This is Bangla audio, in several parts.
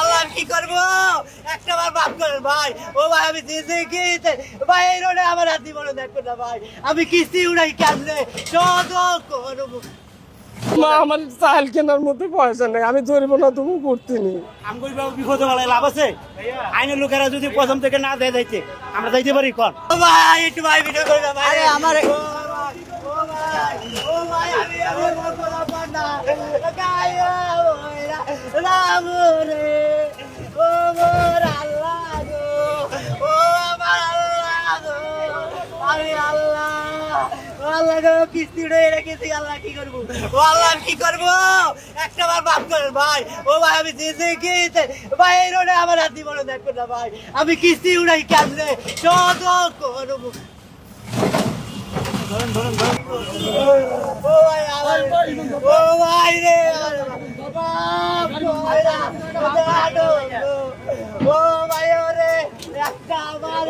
আল্লাহ কি করবো একটা বার মাফ করেন ভাই। ও ভাই আমি ভাই এই রোডে আমার হাতি বড় দেখো না ভাই, আমি কিস্তি উড়াই কেমনে করবো। মা আমার চাল কেনার মধ্যে পয়সা নেই, আমি ধরবো না তুমি করতে নি। আমগুই বাবু বিপদে বলে লাভ আছে? আইনের লোকেরা যদি প্রথম থেকে না দেয় যাইতে আমরা যাইতে পারি কোন? ও ভাই একটু ভাই ভিডিও করে না ভাই। আমার ও ভাই আমি না গায়া রাম রে ও মোর আল্লাহ গো, ও আমার আল্লাহ গো, আমি আল্লাহ আল্লাহ গো কিস্তি উড়ে রেখেছি। আল্লাহ কি করবো? ও আল্লাহ কি করবো একটা বার মাফ করেন ভাই। ও ভাই আমি ভাই এই রোডে আমার হাতি বড় দেখো না ভাই, আমি কিস্তি উড়াই কেমনে করবো। ও ভাই ও ভাই রে ও ভাই ওরে একটা আমার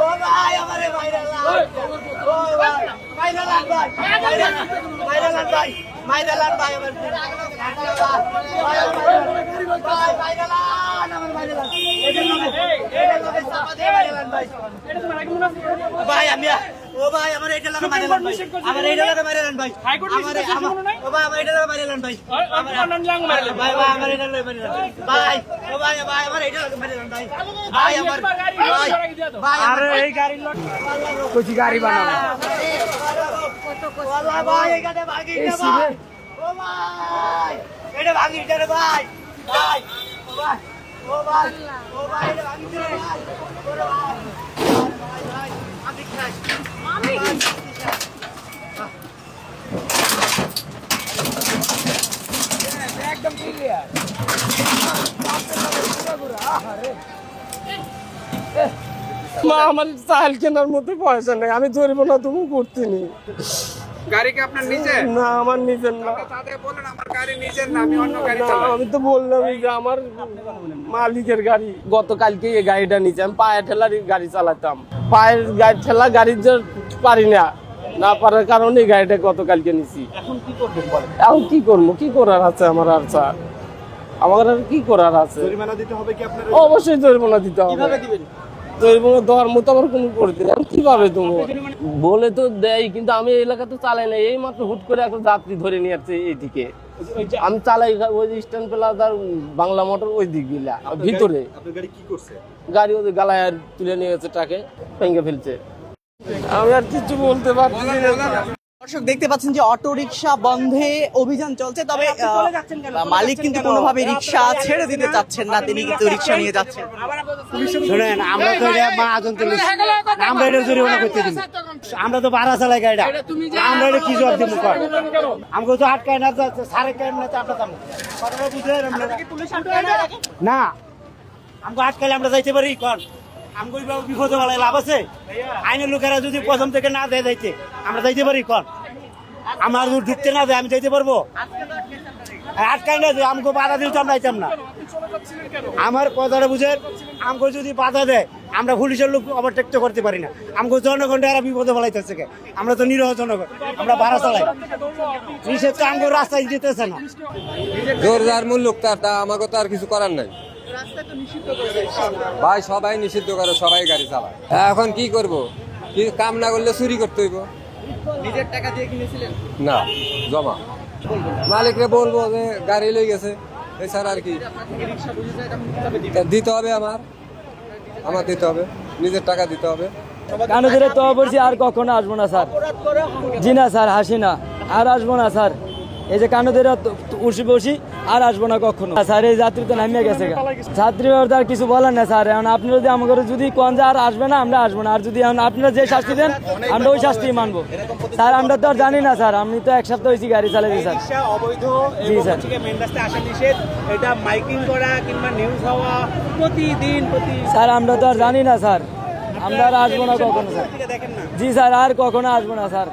ও ভাই আমারে ভাইরাল ও ভাই ভাইরাল ভাই ভাইরাল ভাই ভাইরাল ভাই আমার ভাইরাল আমার ভাইরাল ভাই আমি ও ভাই আমার এটা লাগা মাইরাল ভাই, আমার এটা লাগা মাইরাল ভাই, ও ভাই আমার এটা লাগা মাইরাল ভাই, ভাই ভাই আমার এটা লাগা মাইরাল ভাই, ও ভাই ভাই আমার এটা লাগা মাইরাল ভাই, ভাই আমার ভাই আরে এই গাড়ি লোক কোচি গাড়ি বানাবো ওয়াল্লাহ ভাই এখানে ভাগি না ভাই, ও ভাই এটা ভাগি রে ভাই ভাই ও ভাই ও ভাই ও ভাই এটা ভাগি রে ভাই ওরে ভাই ভাই ভাই আমি খাই আমি একদম ক্লিয়ার মা আমার চাল কেনার মধ্যে পয়সা নেই, আমি ধরবো না তুমি করতে নি। গাড়ি কি আপনার নিজের? না আমার নিজের না। তাদের বলেন আমার গাড়ি নিজের না, আমি অন্য গাড়ি না, চালাই। আমি তো বললাম যে আমার মালিকের গাড়ি। গতকালকে এই গাড়িটা নিয়েছি, আমি পায়ে ঠেলার গাড়ি চালাতাম, পায়ের গাড়ি ঠেলা গাড়ি যে পারি না, না পারার কারণে এই গাড়িটা গতকালকে নিয়েছি। এখন কি করবেন বলেন? এখন কি করবো, কি করার আছে আমার আর স্যার, আমার আর কি করার আছে? জরিমানা দিতে হবে কি আপনার? অবশ্যই জরিমানা দিতে হবে। কিভাবে দিবেন? জরিমানা দেওয়ার মতো আমার কোনো করে দিলে আমি কিভাবে দেবো? বলে তো দেয়, কিন্তু আমি এই এলাকা তো চালাই না, এই মাত্র হুট করে এখন যাত্রী ধরে নিয়ে আসছে এইদিকে। আমি চালাই ওই স্ট্যান্ড প্লাজার বাংলা মোটর ওই দিক গুলা ভিতরে। আপনার গাড়ি কি করছে? গাড়ি ওদের গালায় আর তুলে নিয়ে গেছে, ট্রাকে ভেঙে ফেলছে। আমি আর কিছু বলতে পারছি না। দর্শক দেখতে পাচ্ছেন যে অটো রিকশা বন্ধে অভিযান চলছে, তবে মালিক কিন্তু কোনোভাবে রিকশা ছেড়ে দিতে চাচ্ছেন না, তিনি কিন্তু রিকশা নিয়ে যাচ্ছেন। শুনেন আমরা তো এটা মাহাজন তুলিস, আমরা এটা জরিমানা করতে দিই, আমরা তো ভাড়া চালাই গাড়িটা, আমরা এটা কি জবাব দিব? আমাকে তো আটকায় না, সাড়ে কায় না আপনার দাম কথাটা বুঝলেন না, আমাকে আটকাইলে আমরা যাইতে পারি কোন? আমগুই বাবু বিপদে বলে লাভ আছে? আইনের লোকেরা যদি প্রথম থেকে না দেয় যাইতে আমরা যাইতে পারি কোন? আমার ঢুকতে না দেয় আমি যাইতে পারবো? আটকাই না যে আমাকে বাধা দিলে তো আমরা যাইতাম না। আমার কথাটা বুঝেন, আমাকে যদি বাধা দেয় আমরা পুলিশের লোক ওভারটেক তো করতে পারি না, আমাকে জনগণটা এরা বিপদে ফেলাইতেছে। আমরা তো নিরহ জনগণ, আমরা ভাড়া চালাই, নিষেধ তো আমাকে রাস্তায় দিতেছে না। জোর যার মূল লোক তার, তা আমাকে তো আর কিছু করার নাই ভাই, সবাই নিষিদ্ধ করে, সবাই গাড়ি চালায়। এখন কি করব, কি কাম না করলে চুরি করতে হইব। নিজের টাকা দিয়ে কিনেছিলেন? না, জমা মালিকরে বলবো যে গাড়ি লই গেছে, এছাড়া আর কি দিতে হবে, আমার দিতে হবে, নিজের টাকা দিতে হবে। কানে ধরে তো বলছি আর কখনো আসবো না স্যার। জি না স্যার, হাসি না, আর আসবো না স্যার। এই যে কানে ধরে উঠি বসি, আর আসবো না কখনো স্যার। এই যাত্রী তো নামিয়ে গেছে, যাত্রী আর কিছু বলেন না স্যার। এখন আপনি যদি আমাকে যদি কোন যে আর আসবে না, আমরা আসবো না। আর যদি এখন আপনারা যে শাস্তি দেন আমরা ওই শাস্তি মানবো স্যার। আমরা তো আর জানি না স্যার, আমি তো এক সপ্তাহ হয়েছি গাড়ি চালাইছি স্যার। অবৈধ জি স্যার, মেন রাস্তায় আসা নিষেধ, এটা মাইকিং করা কিংবা নিউজ হওয়া প্রতিদিন স্যার। আমরা তো আর জানি না স্যার, আমরা আর আসবো না কখনো স্যার। জি স্যার, আর কখনো আসবো না স্যার।